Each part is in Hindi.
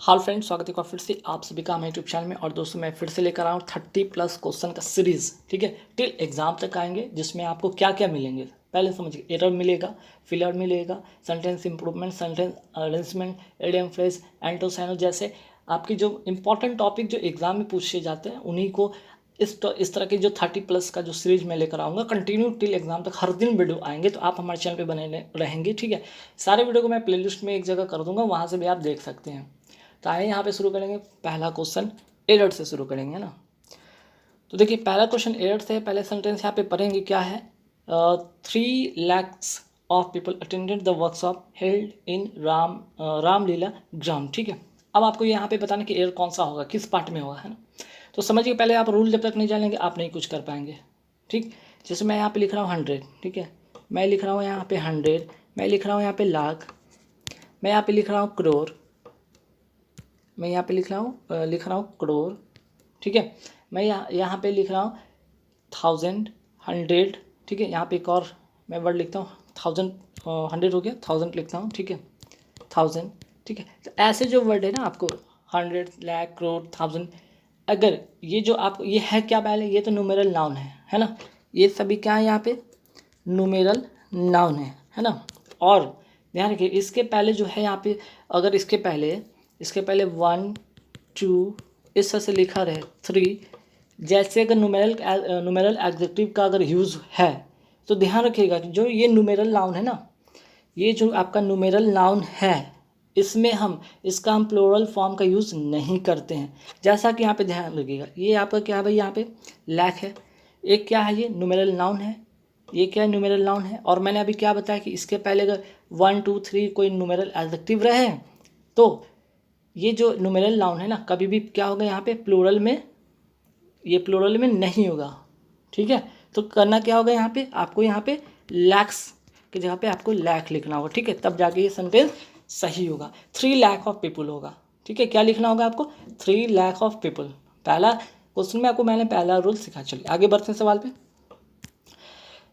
हाल फ्रेंड्स, स्वागत है एक बार फिर से आप सभी का हमारे यूट्यूब चैनल में। और दोस्तों मैं फिर से लेकर आया हूँ 30+ क्वेश्चन का सीरीज़। ठीक है, टिल एग्जाम तक आएंगे, जिसमें आपको क्या क्या मिलेंगे पहले समझिए। एरर मिलेगा, फिलर मिलेगा, sentence improvement, sentence arrangement, idiom phrase, एंटोसाइनो जैसे आपकी जो इंपॉर्टेंट टॉपिक जो एग्जाम में पूछे जाते हैं उन्हीं को इस तरह की जो 30+ का जो सीरीज मैं लेकर आऊँगा कंटिन्यू टिल एग्जाम तक। हर दिन वीडियो आएंगे, तो आप हमारे चैनल पे बने रहेंगे। ठीक है, सारे वीडियो को मैं प्लेलिस्ट में एक जगह कर दूंगा, वहाँ से भी आप देख सकते हैं। तो आइए यहाँ पे शुरू करेंगे। पहला क्वेश्चन एरर से शुरू करेंगे ना। तो देखिए पहला क्वेश्चन एरर से। पहले सेंटेंस यहाँ पे पढ़ेंगे क्या है। 3 lakhs of people attended the workshop held in Ramlila ground. ठीक है, अब आपको यहाँ पे बताना कि एरर कौन सा होगा, किस पार्ट में होगा, है ना। तो समझिए, पहले आप रूल जब तक नहीं जानेंगे आप नहीं कुछ कर पाएंगे। ठीक, जैसे मैं यहाँ पे लिख रहा हूँ 100। ठीक है, मैं लिख रहा हूँ यहाँ पे 100, मैं लिख रहा हूँ यहाँ पे लाख, मैं यहाँ पे लिख रहा हूँ करोड़, मैं यहाँ पे लिख रहा हूँ करोड़। ठीक है, मैं यहाँ पे लिख रहा हूँ 1000, 100। ठीक है, यहाँ पे एक और मैं वर्ड लिखता हूँ 1000, 100 हो गया, 1000 लिखता हूँ। ठीक है, 1000। ठीक है, तो ऐसे जो वर्ड है ना आपको 100, लाख, करोड़, 1000, अगर ये जो आप ये है क्या, पहले ये तो न्यूमेरल नाउन है ना। ये सभी क्या है यहाँ पे न्यूमेरल नाउन है ना। और ध्यान रखिए इसके पहले जो है यहाँ पे, अगर इसके पहले 1 2 इस तरह से लिखा रहे 3, जैसे अगर न्यूमेरल एडजेक्टिव का अगर यूज़ है तो ध्यान रखिएगा कि जो ये न्यूमेरल नाउन है ना, ये जो आपका न्यूमेरल नाउन है इसमें इसका हम प्लूरल फॉर्म का यूज़ नहीं करते हैं। जैसा कि यहाँ पे ध्यान रखिएगा, ये आपका क्या है भाई, यहाँ पे लैक है, एक क्या है ये न्यूमेरल नाउन है, ये क्या न्यूमेरल नाउन है। और मैंने अभी क्या बताया कि इसके पहले अगर 1 2 3 कोई न्यूमेरल एडजेक्टिव रहे तो ये जो न्यूमेरल नाउन है ना कभी भी क्या होगा यहाँ पे प्लूरल में, ये प्लूरल में नहीं होगा। ठीक है, तो करना क्या होगा यहाँ पे, आपको यहाँ पे लैक्स की जगह पे आपको लैख लिखना होगा। ठीक है, तब जाके ये सेंटेंस सही होगा। 3 लाख ऑफ पीपल होगा। ठीक है, क्या लिखना होगा आपको, 3 लाख ऑफ पीपल। पहला क्वेश्चन में आपको मैंने पहला रूल सिखा। चलिए आगे बढ़ते हैं सवाल पे।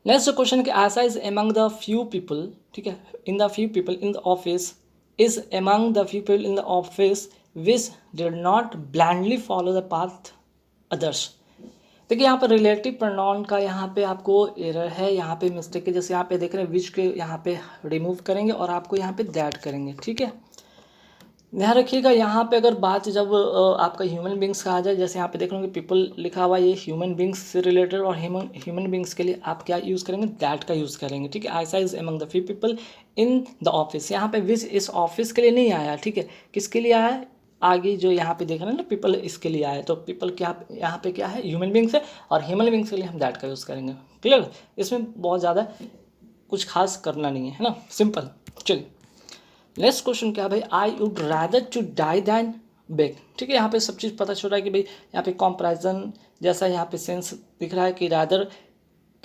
नेक्स्ट क्वेश्चन कि Asha is among the few people. ठीक है, in the few people in the office, is among the few people in the office which did not blindly follow the path others. देखिए यहाँ पर रिलेटिव प्रोनाउन का यहाँ पे आपको एरर है, यहाँ पे मिस्टेक है। जैसे यहाँ पे देख रहे हैं विच के यहाँ पे रिमूव करेंगे और आपको यहाँ पे दैट करेंगे। ठीक है, ध्यान रखिएगा यहाँ पे अगर बात जब आपका ह्यूमन बींग्स का आ जाए, जैसे यहाँ पे देख रहे होंगे पीपल लिखा हुआ, ये ह्यूमन बींग्स से रिलेटेड, और ह्यूमन बींग्स के लिए आप क्या यूज़ करेंगे, दैट का यूज़ करेंगे। ठीक है, Asha is among the few people in the office, यहाँ पे विच इस ऑफिस के लिए नहीं आया। ठीक है, किसके लिए आया है, आगे जो यहाँ पे देख रहे हैं ना पीपल, इसके लिए आया है। तो पीपल क्या यहाँ पे क्या है, ह्यूमन बींग्स है, और ह्यूमन बींग्स के लिए हम दैट का यूज़ करेंगे। क्लियर, इसमें बहुत ज़्यादा कुछ खास करना नहीं है ना, सिंपल। चलिए नेक्स्ट क्वेश्चन क्या है भाई, I would rather to die than beg. ठीक है, यहाँ पे सब चीज़ पता चल रहा है कि भाई यहाँ पे कंपैरिजन जैसा यहाँ पे सेंस दिख रहा है कि रादर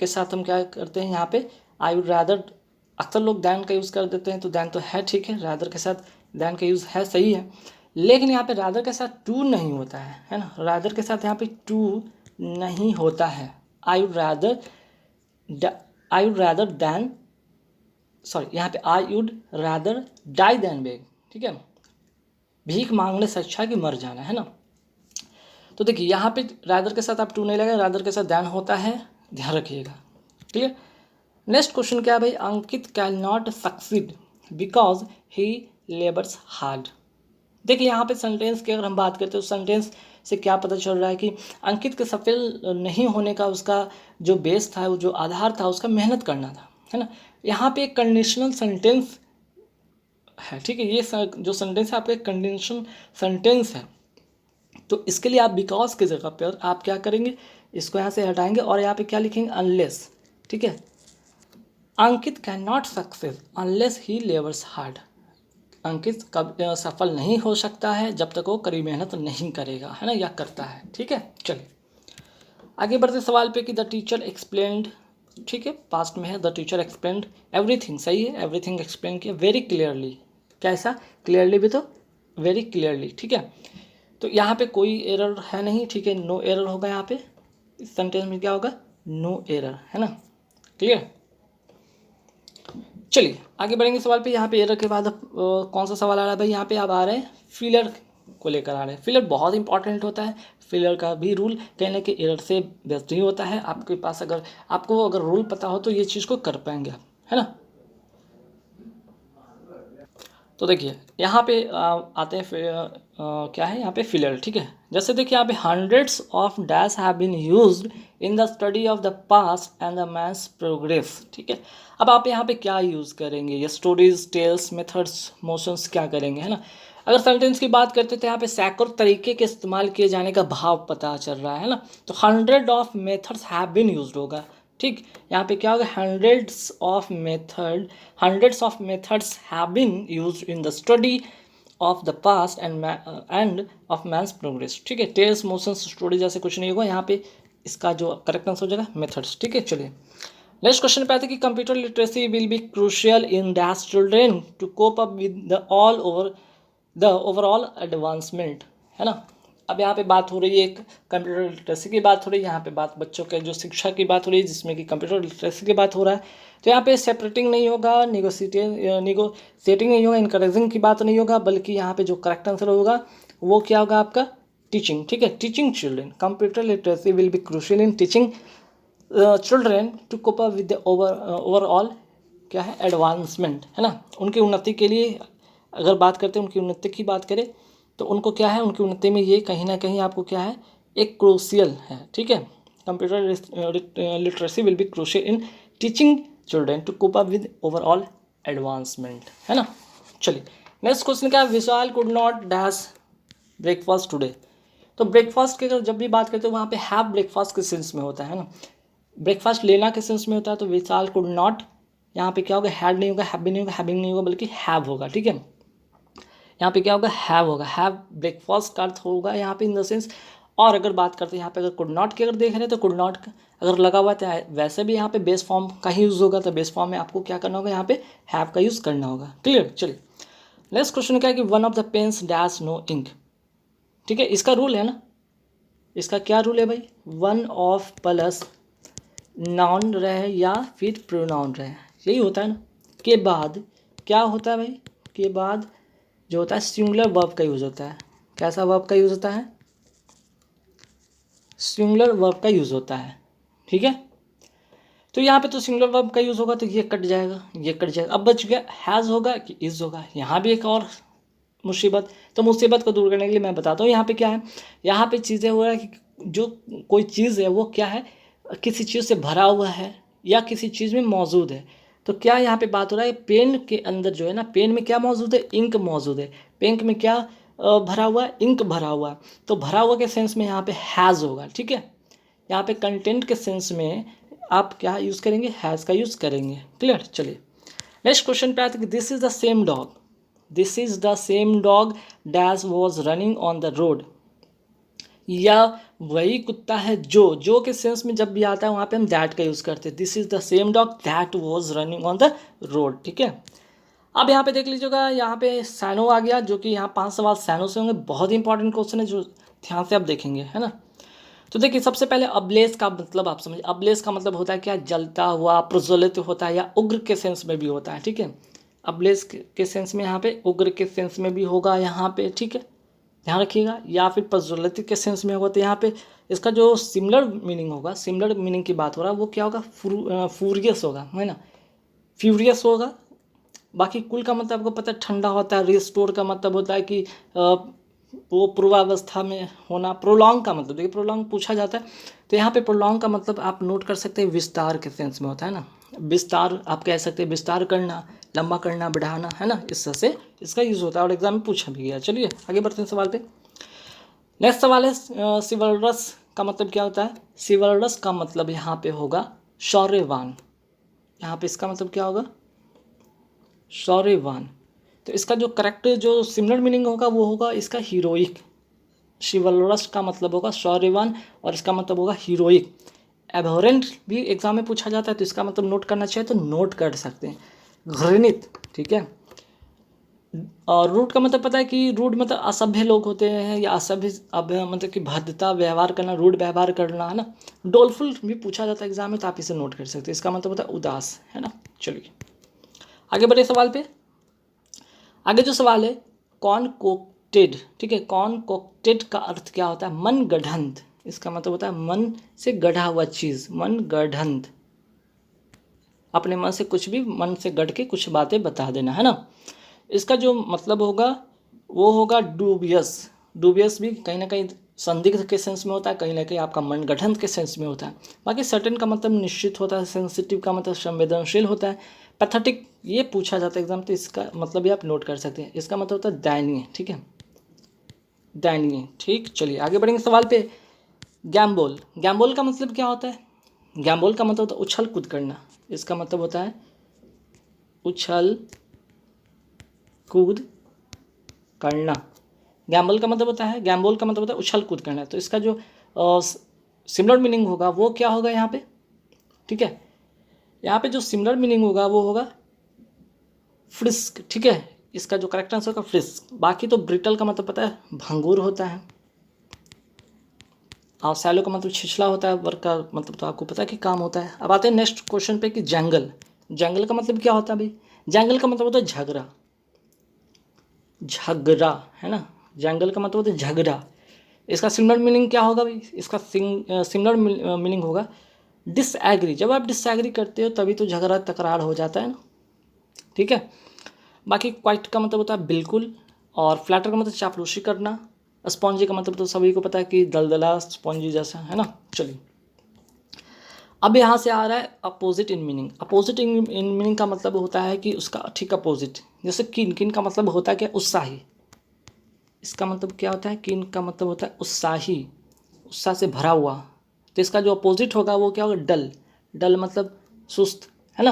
के साथ हम क्या करते हैं, यहाँ पे आई वुड रादर, अक्सर लोग दैन का यूज़ कर देते हैं, तो दैन तो है, ठीक है, रादर के साथ दैन का यूज़ है, सही है। लेकिन यहाँ पे रादर के साथ टू नहीं होता है ना, रादर के साथ यहाँ पे टू नहीं होता है। I would rather than, sorry, यहाँ पे I would rather die than beg. ठीक है, भीख मांगने से अच्छा है कि मर जाना, है ना। तो देखिए यहाँ पे रादर के साथ आप टू नहीं लगा, रादर के साथ दैन होता है, ध्यान रखिएगा। क्लियर। नेक्स्ट क्वेश्चन क्या है भाई, Ankit can not succeed because he labours hard. देखिए यहाँ पे सेंटेंस की अगर हम बात करते हैं तो सेंटेंस से क्या पता चल रहा है कि अंकित के सफल नहीं होने का उसका जो बेस था, वो जो आधार था, उसका मेहनत करना था, है ना। यहाँ पे एक कंडीशनल सेंटेंस है। ठीक है, ये जो सेंटेंस है आपका एक कंडीशनल सेंटेंस है, तो इसके लिए आप बिकॉज की जगह पर आप क्या करेंगे, इसको यहाँ से हटाएंगे और यहाँ पे क्या लिखेंगे, अनलेस। ठीक है, Ankit can not success unless he labours hard. Ankit कब सफल नहीं हो सकता है जब तक वो कड़ी मेहनत नहीं करेगा, है ना, या करता है। ठीक है, चलिए आगे बढ़ते सवाल पे कि द टीचर एक्सप्लेन्ड। ठीक है, पास्ट में है, द टीचर एक्सप्लेन्ड एवरीथिंग, सही है, एवरीथिंग एक्सप्लेन किया वेरी क्लियरली। कैसा, क्लियरली भी तो वेरी क्लियरली। ठीक है, तो यहाँ पे कोई एरर है नहीं। ठीक है, नो एरर होगा यहाँ पे, इस सेंटेंस में क्या होगा, नो एरर, है ना। क्लियर, चलिए आगे बढ़ेंगे सवाल पे। यहाँ पे एरर के बाद कौन सा सवाल आ रहा है भाई, यहाँ पे अब आ रहे हैं फिलर को लेकर आ रहे हैं। फिलर बहुत इंपॉर्टेंट होता है, फिलर का भी रूल कहीं ना कहीं एरर से बेस्ट ही होता है। आपके पास अगर आपको अगर रूल पता हो तो ये चीज़ को कर पाएंगे आप, है ना। तो देखिए यहाँ पे आते हैं क्या है यहाँ पे फिलर, ठीक है। जैसे देखिए यहाँ पे hundreds of dash have been used in the study of the past and the man's progress, ठीक है। अब आप यहाँ पे क्या यूज़ करेंगे, ये स्टोरीज, टेल्स, मेथड्स, मोशंस क्या करेंगे, है ना। अगर सेंटेंस की बात करते तो यहाँ पे सैकड़ों तरीके के इस्तेमाल किए जाने का भाव पता चल रहा है ना। तो hundred of methods have been used होगा, ठीक। यहाँ पे क्या होगा, hundreds of methods have been used in the study of the past and of man's progress, ठीक है। टेल्स, मोशंस, स्टोरी जैसे कुछ नहीं होगा यहाँ पे, इसका जो करेक्ट आंसर हो जाएगा मेथड्स, ठीक है। चलिए नेक्स्ट क्वेश्चन पे आते हैं कि computer literacy will be crucial in dash children to cope up with the overall advancement, है ना। अब यहाँ पे बात हो रही है एक कंप्यूटर लिटरेसी की बात हो रही है, यहाँ पे बात बच्चों के जो शिक्षा की बात हो रही है जिसमें कि कंप्यूटर लिटरेसी की बात हो रहा है। तो यहाँ पे सेपरेटिंग नहीं होगा, निगोशिएटिंग नहीं होगा, इनकरेजिंग की बात नहीं होगा, बल्कि यहाँ पे जो करेक्ट आंसर होगा वो क्या होगा आपका, टीचिंग, ठीक है। Teaching children, computer literacy will be crucial in teaching children to cope up with the overall क्या है, एडवांसमेंट, है ना। उनकी उन्नति के लिए अगर बात करते हैं, उनकी उन्नति की बात करें तो उनको क्या है, उनकी उन्नति में ये कहीं ना कहीं आपको क्या है, एक क्रूशियल है, ठीक है। Computer literacy will be crucial in teaching children to cope up with overall advancement, है ना। चलिए नेक्स्ट क्वेश्चन क्या है, Vishal could not dash breakfast today. तो ब्रेकफास्ट की अगर जब भी बात करते हैं वहाँ पे हैव ब्रेकफास्ट के सेंस में होता है ना, ब्रेकफास्ट लेना के सेंस में होता है। तो विशाल कुड नॉट, यहाँ पे क्या होगा, हैड नहीं होगा, हैव भी नहीं होगा, हैविंग नहीं होगा, बल्कि हैव होगा, ठीक है। यहाँ पे क्या होगा, हैव होगा, हैव ब्रेकफास्ट का अर्थ होगा यहाँ पे इन द सेंस। और अगर बात करते हैं यहाँ पे अगर कुड नॉट की अगर देख रहे हैं तो कुड नॉट अगर लगा हुआ है तो वैसे भी यहाँ पे बेस फॉर्म का ही यूज़ होगा, तो बेस फॉर्म में आपको क्या करना होगा, यहाँ पे हैव का यूज़ करना होगा, क्लियर। चलिए नेक्स्ट क्वेश्चन क्या है कि one of the pens dash no ink, ठीक है। इसका रूल है ना, इसका क्या रूल है भाई, वन ऑफ प्लस नाउन रहे या फिर प्रोनाउन रहे, यही होता है ना। के बाद क्या होता है भाई, के बाद जो होता है सिंगुलर वर्ब का यूज़ होता है। कैसा वर्ब का यूज़ होता है, सिंगुलर वर्ब का यूज़ होता है, ठीक है। तो यहाँ पे तो सिंगुलर वर्ब का यूज़ होगा तो ये कट जाएगा, ये कट जाएगा। अब बच गया हैज़ होगा कि इज़ होगा, यहाँ भी एक और मुसीबत। तो मुसीबत को दूर करने के लिए मैं बताता हूँ यहाँ पे क्या है, यहाँ पे चीज़ें हो रहा है कि जो कोई चीज़ है वो क्या है, किसी चीज़ से भरा हुआ है या किसी चीज़ में मौजूद है। तो क्या यहाँ पे बात हो रहा है, पेन के अंदर जो है ना, पेन में क्या मौजूद है, इंक मौजूद है। पेन में क्या भरा हुआ है, इंक भरा हुआ है। तो भरा हुआ के सेंस में यहाँ पे हैज़ होगा, ठीक है। यहाँ पे कंटेंट के सेंस में आप क्या यूज़ करेंगे, हैज़ का यूज़ करेंगे, क्लियर। चलिए नेक्स्ट क्वेश्चन पे आते हैं कि this is the same dog, this is the same dog dash was running on the road, या वही कुत्ता है जो के सेंस में जब भी आता है वहाँ पे हम दैट का यूज़ करते हैं। This is the same dog that was running on the road, ठीक है। अब यहाँ पे देख लीजिएगा, यहाँ पे सैनो आ गया, जो कि यहाँ 5 सवाल सैनो से होंगे। बहुत ही इंपॉर्टेंट क्वेश्चन है जो ध्यान से आप देखेंगे, है ना। तो देखिए सबसे पहले अब्लेस का मतलब आप समझिए, अब्लेस का मतलब होता है क्या, जलता हुआ, प्रज्वलित होता है, या उग्र के सेंस में भी होता है, ठीक है। अब्लेस के सेंस में यहाँ पे, उग्र के सेंस में भी होगा यहाँ पे, ठीक है, ध्यान रखिएगा। या फिर प्रज्वलित के सेंस में होगा तो यहाँ पे इसका जो सिमिलर मीनिंग होगा, सिमिलर मीनिंग की बात हो रहा है, वो क्या होगा, फ्यूरियस होगा, है ना, फ्यूरियस होगा। बाकी कुल का मतलब आपको पता है ठंडा होता है। रिस्टोर का मतलब होता है कि वो पूर्वावस्था में होना। प्रोलॉन्ग का मतलब, देखिए प्रोलॉन्ग पूछा जाता है तो यहाँ पे प्रोलॉन्ग का मतलब आप नोट कर सकते हैं, विस्तार के सेंस में होता है ना। विस्तार आप कह सकते हैं, विस्तार करना, लंबा करना, बढ़ाना, है ना, इस तरह से इसका यूज़ होता है और एग्जाम में पूछा भी गया। चलिए आगे बढ़ते हैं सवाल पे। नेक्स्ट सवाल है सिवलरस का मतलब क्या होता है। सिवलरस का मतलब यहाँ पे होगा शौर्यवान। यहाँ पे इसका मतलब क्या होगा, शौर्यवान। तो इसका जो करेक्ट जो सिमिलर मीनिंग होगा वो होगा इसका हीरोइक। शिवलरस का मतलब होगा शौर्यवान और इसका मतलब होगा हीरोइक। एबहरेंट भी एग्जाम में पूछा जाता है तो इसका मतलब नोट करना चाहिए तो नोट कर सकते हैं, घृणित, ठीक है। और रूड का मतलब पता है कि रूड मतलब असभ्य लोग होते हैं या असभ्य मतलब कि भद्रता व्यवहार करना, रूड व्यवहार करना, है ना। डोलफुल भी पूछा जाता है एग्जाम में तो आप इसे नोट कर सकते हैं, इसका मतलब होता है उदास, है ना। चलिए आगे बढ़े सवाल पे। आगे जो सवाल है, कॉन्कोक्टेड, ठीक है, कॉन्कोक्टेड का अर्थ क्या होता है? मन गढ़ंत। इसका मतलब होता है मन से गढ़ा हुआ चीज़, मन गढ़ंत। अपने मन से कुछ भी मन से गढ़ के कुछ बातें बता देना, है ना। इसका जो मतलब होगा वो होगा डूबियस। डूबियस भी कहीं ना कहीं संदिग्ध के सेंस में होता है, कहीं ना कहीं आपका मनगढ़ंत के सेंस में होता है। बाकी सर्टेन का मतलब निश्चित होता है, सेंसिटिव का मतलब संवेदनशील होता है, पैथेटिक ये पूछा जाता है एग्जाम, तो इसका मतलब भी आप नोट कर सकते हैं। इसका मतलब होता है दयनीय, ठीक है, दयनीय। ठीक, चलिए आगे बढ़ेंगे सवाल पे। गैम्बोल, गैम्बोल का मतलब क्या होता है? गैम्बोल का मतलब होता है उछल कूद करना। इसका मतलब होता है उछल कूद करना। गैम्बल का मतलब होता है, गैम्बोल का मतलब होता है उछल कूद करना। तो इसका जो सिमिलर मीनिंग होगा वो क्या होगा यहाँ पे? ठीक है, यहाँ पे जो सिमिलर मीनिंग होगा वो होगा फ्रिस्क, ठीक है। इसका जो करेक्ट आंसर होगा फ्रिस्क। बाकी तो ब्रिटल का मतलब पता है भंगुर होता है, और सैलो का मतलब छिछला होता है, वर्क का मतलब तो आपको पता है कि काम होता है। अब आते हैं नेक्स्ट क्वेश्चन पे कि जंगल, जंगल का मतलब क्या होता है भाई? जंगल का मतलब होता है झगड़ा, झगड़ा, है ना। जंगल का मतलब होता है झगड़ा। इसका सिमिलर मीनिंग क्या होगा भाई? इसका सिमिलर मीनिंग होगा डिसएग्री। जब आप डिसएग्री करते हो तभी तो झगड़ा तकरार हो जाता है ना, ठीक है। बाकी क्वाइट का मतलब होता है बिल्कुल, और फ्लैटर का मतलब चापलूसी करना। स्पॉन्जी का मतलब तो सभी को पता है कि दलदला स्पॉन्जी जैसा, है ना। चलिए अब यहाँ से आ रहा है opposite in meaning. Opposite in meaning का मतलब होता है कि उसका ठीक अपोजिट। जैसे किन, किन का मतलब होता है क्या? उत्साही। इसका मतलब क्या होता है? किन का मतलब होता है उत्साही, उत्साह से भरा हुआ। तो इसका जो अपोजिट होगा वो क्या होगा? डल। डल मतलब सुस्त, है ना।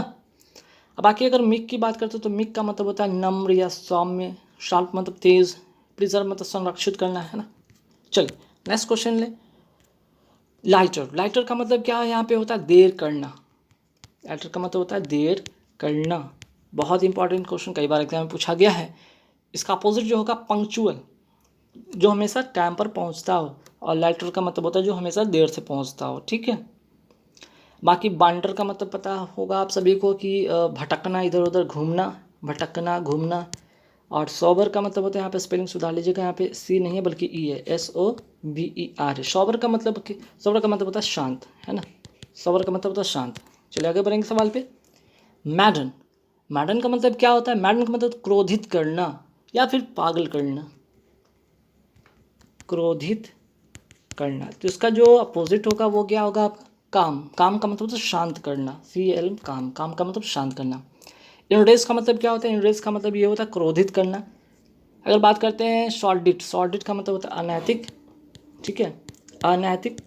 अब बाकी अगर मिक की बात करते हो तो मिक का मतलब होता है नम्र या सौम्य। शार्प मतलब तेज। प्रिजर्व मतलब संरक्षित करना, है ना। चलिए नेक्स्ट क्वेश्चन ले। लाइटर, लाइटर का मतलब क्या है यहाँ पे होता है? देर करना। लाइटर का मतलब होता है देर करना। बहुत इंपॉर्टेंट क्वेश्चन, कई बार एग्जाम में पूछा गया है। इसका अपोजिट जो होगा पंक्चुअल, जो हमेशा टाइम पर पहुँचता हो, और लाइटर का मतलब होता है जो हमेशा देर से पहुँचता हो, ठीक है। बाकी बांडर का मतलब पता होगा आप सभी को कि भटकना, इधर उधर घूमना, भटकना, घूमना। और सोबर का मतलब होता है, यहाँ पे स्पेलिंग सुधार लीजिएगा, यहाँ पे सी नहीं है बल्कि ई है, SOBER है। सोबर का मतलब सोबर का मतलब होता है शांत, है ना। सोबर का मतलब होता है शांत। चलिए आगे बढ़ेंगे सवाल पे। मैडन, मैडन का मतलब क्या होता है? मैडन का मतलब क्रोधित करना या फिर पागल करना, क्रोधित करना। तो इसका जो अपोजिट होगा वो क्या होगा आपका? काम। काम का मतलब तो शांत करना, CL काम। काम का मतलब शांत करना। इनरेज का मतलब क्या होता है? इनरेज का मतलब ये होता है क्रोधित शॉर्ट करना। अगर बात करते हैं सॉर्डिट, सॉर्डिट का मतलब होता है अनैतिक, ठीक है, अनैतिक।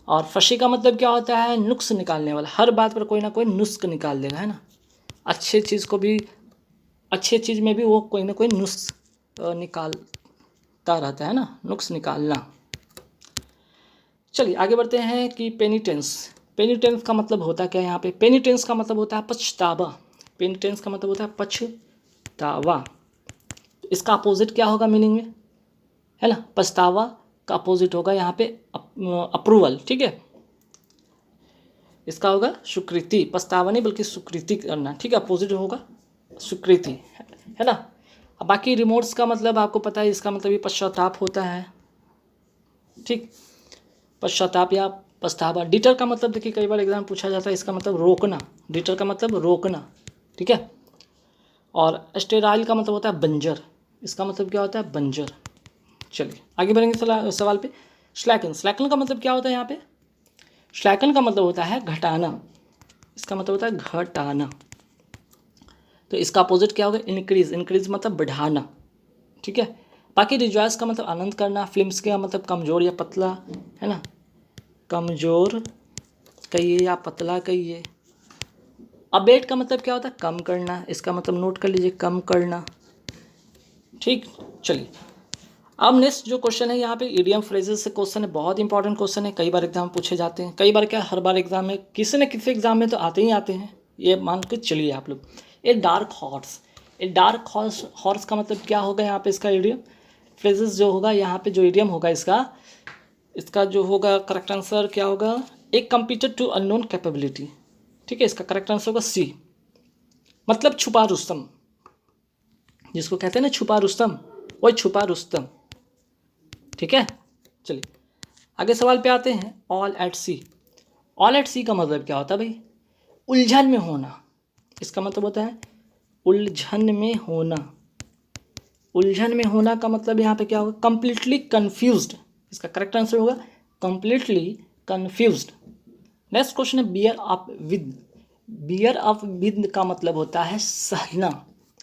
और फशी का मतलब क्या होता है? नुक्स निकालने वाला, हर बात पर कोई ना कोई नुस्ख निकाल देगा, है ना। अच्छे चीज़ को भी, अच्छे चीज़ में भी वो कोई ना कोई नुस्ख निकालता रहता है ना, नुक्स निकालना। चलिए आगे बढ़ते हैं कि पेनिटेंस। पेनिटेंस का मतलब होता क्या है यहाँ पे? पेनिटेंस का मतलब होता है पछतावा। पेनिटेंस का मतलब होता है पछतावा। इसका अपोजिट क्या होगा मीनिंग में, है ना? पछतावा का अपोजिट होगा यहाँ पे अप्रूवल, ठीक है। इसका होगा स्वीकृति, पछतावा नहीं बल्कि स्वीकृति करना, ठीक है। अपोजिट होगा स्वीकृति, है ना। अब बाकी रिमोर्स का मतलब आपको पता है, इसका मतलब ये पश्चाताप होता है, ठीक। पश्चाताप या पछतावा। डिटर का मतलब देखिए कई बार एग्जाम पूछा जाता है, इसका मतलब रोकना। डिटर का मतलब रोकना, ठीक है। और स्टेराइल का मतलब होता है बंजर। इसका मतलब क्या होता है? बंजर। चलिए आगे बढ़ेंगे सवाल पे। स्लैकन, स्लैकन का मतलब क्या होता है यहाँ पे? स्लैकन का मतलब होता है घटाना। इसका मतलब होता है घटाना। तो इसका अपोजिट क्या होगा? इंक्रीज। इंक्रीज मतलब बढ़ाना, ठीक है। बाकी रिजॉइस का मतलब आनंद करना। फिल्म्स का मतलब कमज़ोर या पतला, है ना। कमज़ोर कहिए या पतला कहिए। अबेट का मतलब क्या होता है? कम करना। इसका मतलब नोट कर लीजिए, कम करना, ठीक। चलिए अब नेक्स्ट जो क्वेश्चन है यहाँ पे इडियम फ्रेजेस से क्वेश्चन है, बहुत इंपॉर्टेंट क्वेश्चन है, कई बार एग्जाम में पूछे जाते हैं। कई बार क्या, हर बार एग्जाम में किसी न किसी एग्जाम में तो आते ही आते हैं, ये मान के चलिए आप लोग। A dark horse, a dark horse, horse का मतलब क्या होगा यहाँ पे? इसका इडियम फ्रेजेस जो होगा यहाँ पे, जो इडियम होगा इसका, इसका जो होगा करेक्ट आंसर क्या होगा? एक कंप्यूटर टू अननोन कैपेबिलिटी, ठीक है। इसका करेक्ट आंसर होगा सी, मतलब छुपा रुस्तम, जिसको कहते हैं ना छुपा रुस्तम, वही छुपा रुस्तम। ठीक है, चलिए आगे सवाल पे आते हैं। All at sea. All at sea का मतलब क्या होता है भाई? उलझन में होना। इसका मतलब होता है उलझन में होना। उलझन में होना का मतलब यहाँ पे क्या होगा? Completely confused. इसका करेक्ट आंसर होगा कंप्लीटली कन्फ्यूज्ड। नेक्स्ट क्वेश्चन है beer up with. Beer up with का मतलब होता है सहना।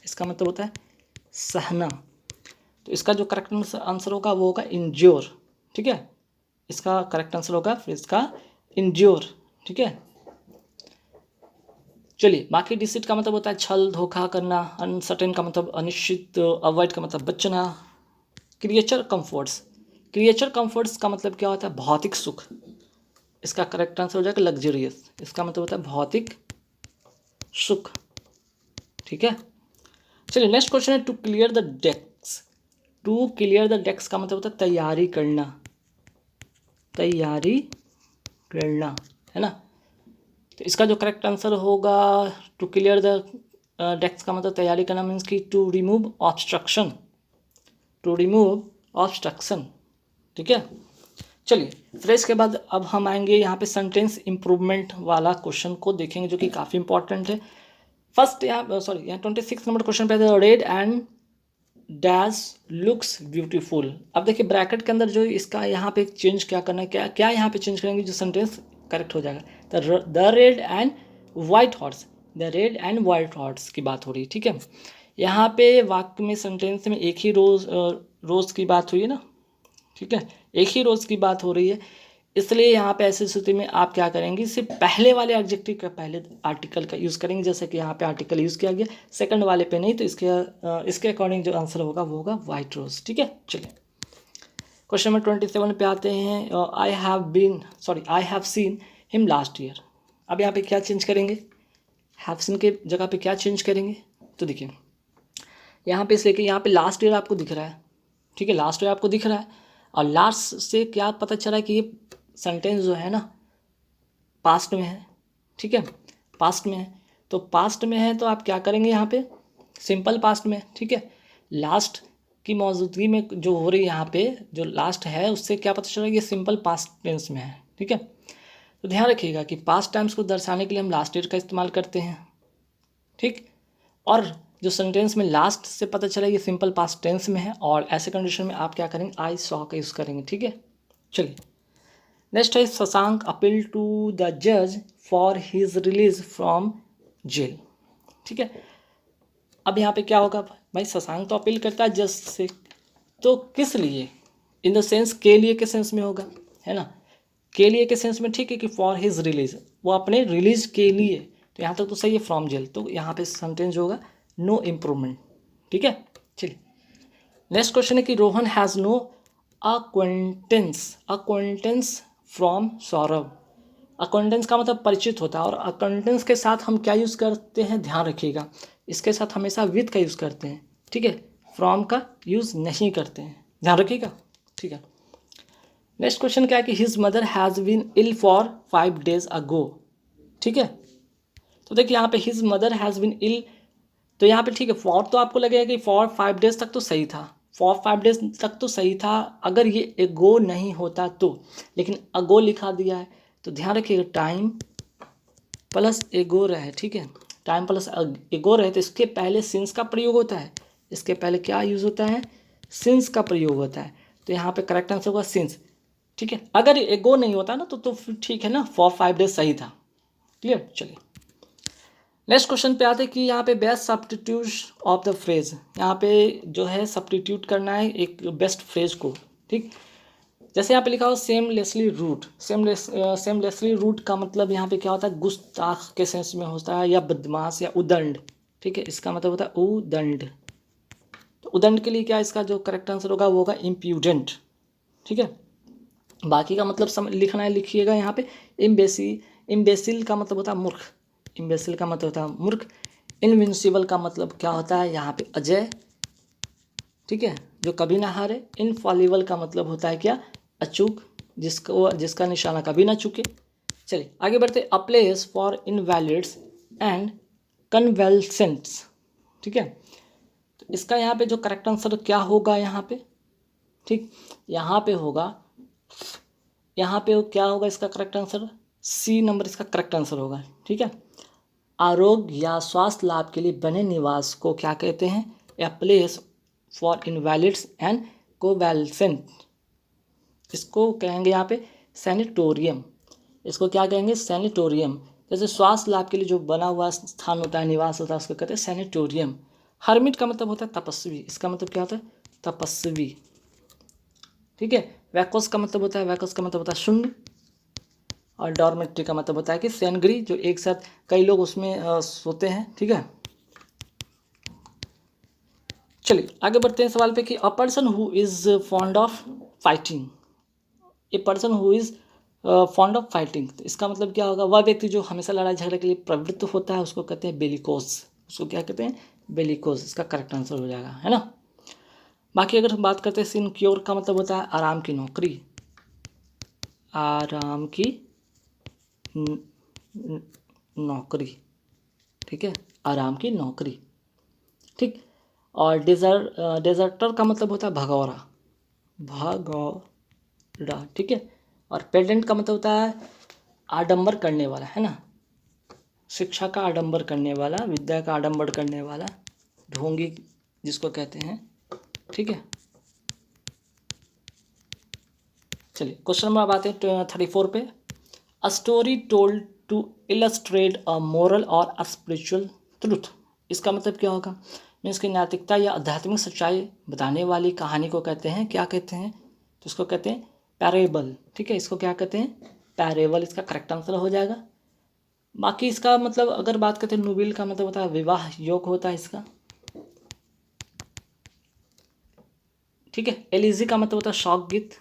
इसका मतलब होता है सहना। तो इसका जो करेक्ट आंसर होगा वो होगा इंड्योर। ठीक है, इसका करेक्ट आंसर होगा फिर इसका इंड्योर। ठीक है, चलिए बाकी डिसिट का मतलब होता है छल धोखा करना। अनसर्टेन का मतलब अनिश्चित। अवॉइड का मतलब बचना। Creature comforts. क्रिएचर कंफर्ट्स का मतलब क्या होता है? भौतिक सुख। इसका करेक्ट आंसर हो जाएगा लग्जरियस। इसका मतलब होता है भौतिक सुख। ठीक है, चलिए नेक्स्ट क्वेश्चन है to clear the decks. To clear the decks का मतलब होता है तैयारी करना। तैयारी करना, है ना? तो इसका जो करेक्ट आंसर होगा टू क्लियर द डेक्स का मतलब तैयारी करना मीन्स कि to remove obstruction. To remove obstruction. ठीक है, चलिए फिर इसके बाद अब हम आएंगे यहाँ पे सेंटेंस इम्प्रूवमेंट वाला क्वेश्चन को देखेंगे जो कि काफ़ी इंपॉर्टेंट है। फर्स्ट यहाँ सॉरी यहाँ 26 नंबर क्वेश्चन पे है red and dash looks beautiful. अब देखिए ब्रैकेट के अंदर जो इसका यहाँ पे चेंज क्या करना है, क्या क्या यहाँ पे चेंज करेंगे जो सेंटेंस करेक्ट हो जाएगा। The red and white horse. The red and white horse की बात हो रही है। ठीक है, यहाँ पे वाक्य में सेंटेंस में एक ही रोज़ की बात हुई है ना। ठीक है, एक ही रोज़ की बात हो रही है, इसलिए यहाँ पे ऐसी स्थिति में आप क्या करेंगे? सिर्फ पहले वाले एडजेक्टिव का पहले आर्टिकल का यूज़ करेंगे। जैसे कि यहाँ पे आर्टिकल यूज़ किया गया, सेकंड वाले पे नहीं। तो इसके अकॉर्डिंग जो आंसर होगा वो होगा वाइट रोज। ठीक है, चलिए क्वेश्चन नंबर 27 पे आते हैं। I have seen him last year. अब यहाँ पे क्या चेंज करेंगे? हैव सीन के जगह पे क्या चेंज करेंगे? तो देखिए यहाँ पे इसलिए कि यहाँ पे लास्ट ईयर आपको दिख रहा है। ठीक है, लास्ट ईयर आपको दिख रहा है और लास्ट से क्या पता चला है कि ये सेंटेंस जो है ना पास्ट में है। ठीक है, पास्ट में है। तो पास्ट में है तो आप क्या करेंगे यहाँ पे? सिंपल पास्ट में। ठीक है, लास्ट की मौजूदगी में जो हो रही है यहाँ पे जो लास्ट है उससे क्या पता चला कि ये सिंपल पास्ट टेंस में है। ठीक है, तो ध्यान रखिएगा कि पास्ट टाइम्स को दर्शाने के लिए हम लास्ट ईयर का इस्तेमाल करते हैं। ठीक, और जो सेंटेंस में लास्ट से पता चला ये सिंपल पास्ट टेंस में है और ऐसे कंडीशन में आप क्या करेंगे? आई सॉ का यूज़ करेंगे। ठीक है, चलिए नेक्स्ट है शशांक अपील टू द जज for his release from jail. ठीक है, अब यहाँ पे क्या होगा भाई? शशांक तो अपील करता है जज से, तो किस लिए? इन द सेंस के लिए के सेंस में होगा, है ना? के लिए के सेंस में ठीक है कि फॉर हिज रिलीज, वो अपने रिलीज के लिए। तो यहाँ तक तो सही है, फ्रॉम जेल। तो यहाँ पे सेंटेंस होगा नो इम्प्रूवमेंट। ठीक है, चलिए नेक्स्ट क्वेश्चन है कि Rohan has no acquaintance from Saurabh. Acquaintance का मतलब परिचित होता है और अक्वेंटेंस के साथ हम क्या यूज़ करते हैं? ध्यान रखिएगा, इसके साथ हमेशा विद का यूज़ करते हैं। ठीक है, फ्रॉम का यूज़ नहीं करते हैं, ध्यान रखिएगा। ठीक है, नेक्स्ट क्वेश्चन क्या है कि his mother has been ill for 5 days ago. ठीक है, तो देखिए यहाँ पे his mother has been ill, तो यहाँ पे ठीक है फॉर तो आपको लगेगा कि फॉर 5 days तक तो सही था। फॉर 5 days तक तो सही था अगर ये एगो नहीं होता तो, लेकिन अगो लिखा दिया है। तो ध्यान रखिएगा टाइम प्लस एगो रहे। ठीक है, टाइम प्लस एगो रहे तो इसके पहले सिंस का प्रयोग होता है। इसके पहले क्या यूज़ होता है? सिंस का प्रयोग होता है। तो यहाँ पे करेक्ट आंसर होगा सिंस। ठीक है, अगर एगो नहीं होता ना तो फिर ठीक है ना, फॉर 5 days सही था। क्लियर, चलिए नेक्स्ट क्वेश्चन पे आते हैं कि यहाँ पे best substitute of the phrase. यहाँ पे जो है सब्स्टिट्यूट करना है एक बेस्ट फ्रेज को। ठीक, जैसे यहाँ पे लिखा हो सेमलेसली रूट। सेमलेसली रूट का मतलब यहाँ पे क्या होता है? गुस्ताख के सेंस में होता है या बदमाश या उदंड। ठीक है, इसका मतलब होता है उदंड। तो उदंड के लिए क्या इसका जो करेक्ट आंसर होगा वो होगा इम्प्यूडेंट। ठीक है, बाकी का मतलब लिखना है, लिखिएगा यहाँ पे इम्बेसिल का मतलब होता है मूर्ख। इम्बेसिल का मतलब होता है मूर्ख। इनविंसिबल का मतलब क्या होता है? यहाँ पे अजय। ठीक है, जो कभी ना हारे। इनफॉलिबल का मतलब होता है क्या? अचूक, जिसका निशाना कभी ना चूके। चलिए आगे बढ़ते। A place for invalids and convalescents. ठीक है, तो इसका यहाँ पे जो करेक्ट आंसर क्या होगा यहाँ पे, ठीक, यहाँ पे होगा, यहाँ पे क्या होगा इसका करेक्ट आंसर, सी नंबर इसका करेक्ट आंसर होगा। ठीक है, आरोग्य या स्वास्थ्य लाभ के लिए बने निवास को क्या कहते हैं, a place for invalids and कोवैल्सेंट। इसको कहेंगे यहाँ पे सैनिटोरियम। इसको क्या कहेंगे, सैनिटोरियम। जैसे स्वास्थ्य लाभ के लिए जो बना हुआ स्थान होता है, निवास होता है, उसको कहते हैं सैनिटोरियम। हर्मिट का मतलब होता है तपस्वी, इसका मतलब क्या होता है, तपस्वी। ठीक है, वैकोस का मतलब होता है, वैकोस का मतलब होता है शून्य। और डॉर्मेट्री का मतलब होता है कि शयनगृह, जो एक साथ कई लोग उसमें सोते हैं। ठीक है, चलिए आगे बढ़ते हैं सवाल पे कि a person who is fond of fighting, a person who is fond of fighting, तो इसका मतलब क्या होगा, वह व्यक्ति जो हमेशा लड़ाई झगड़े के लिए प्रवृत्त होता है उसको कहते हैं बेलिकोस। उसको क्या कहते हैं, बेलिकोस। इसका करेक्ट आंसर हो जाएगा, है ना। बाकी अगर हम बात करते हैं सिनक्योर का मतलब होता है आराम की नौकरी, आराम की नौकरी। ठीक है, आराम की नौकरी। ठीक, और डेजर्टर का मतलब होता है भगौरा, भगौरा। ठीक है, और पेडेंट का मतलब होता है आडंबर करने वाला, है ना, शिक्षा का आडंबर करने वाला, विद्या का आडंबर करने वाला, ढोंगी जिसको कहते हैं। ठीक है, चलिए क्वेश्चन नंबर अब आते हैं 34 पे। A story told to illustrate a moral or a spiritual truth. इसका मतलब क्या होगा, मीन्स की नैतिकता या आध्यात्मिक सच्चाई बताने वाली कहानी को कहते हैं, क्या कहते हैं, तो इसको कहते हैं पैरेबल। ठीक है, इसको क्या कहते हैं, पैरेबल। इसका करेक्ट आंसर हो जाएगा। बाकी इसका मतलब अगर बात करते हैं नोवेल का मतलब होता है विवाह योग होता है इसका। ठीक है, एलिजी का मतलब होता है शौक गीत,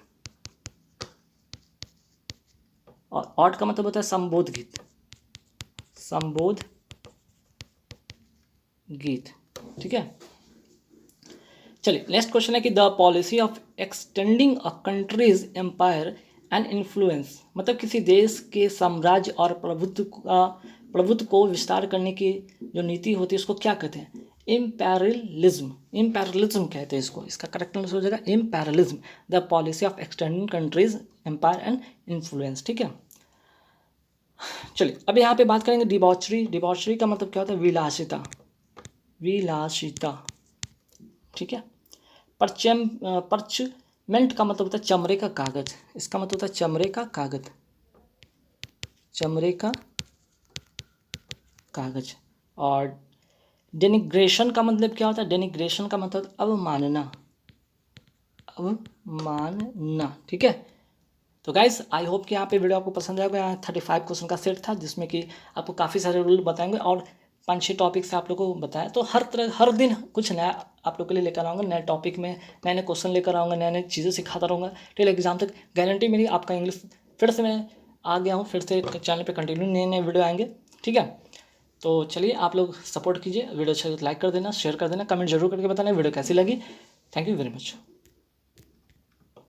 और ऑट का मतलब होता है संबोध गीत, संबोध गीत। ठीक है, चलिए नेक्स्ट क्वेश्चन है कि the policy of extending a country's empire and influence, मतलब किसी देश के साम्राज्य और प्रभुत्व को विस्तार करने की जो नीति होती है उसको क्या कहते हैं, इम्पेरियलिज्म। इम्पेरियलिज्म कहते हैं इसको। इसका करेक्ट आंसर हो जाएगा imperialism, the policy of extending country's empire and influence. ठीक है, चलिए अब यहाँ पे बात करेंगे डिबॉचरी। डिबॉचरी का मतलब क्या होता है, विलासिता, विलासिता। ठीक है, परचमेंट का मतलब होता है चमड़े का कागज। इसका मतलब होता है चमड़े का कागज, चमड़े का कागज। और डेनिग्रेशन का मतलब क्या होता है, डेनिग्रेशन का मतलब अवमानना, अवमानना। ठीक है, तो गाइस आई होप कि यहाँ पे वीडियो आपको पसंद आएगा। यहाँ 35 क्वेश्चन का सेट था जिसमें कि आपको काफ़ी सारे रूल बताएंगे और 5-6 टॉपिक से आप लोगों को बताया। तो हर दिन कुछ नया आप लोग के लिए लेकर आऊँगा, नए टॉपिक में नए नए क्वेश्चन लेकर आऊँगा, नए नए चीज़ें सिखाता रहूँगा टिल एग्जाम तक। गारंटी मेरी आपका इंग्लिश फिर से मैं आ गया हूँ, फिर से चैनल पर कंटिन्यू नए नए वीडियो आएंगे। ठीक है, तो चलिए आप लोग सपोर्ट कीजिए, वीडियो अच्छा लाइक कर देना, शेयर कर देना, कमेंट जरूर करके बताना वीडियो कैसी लगी। Thank you very much.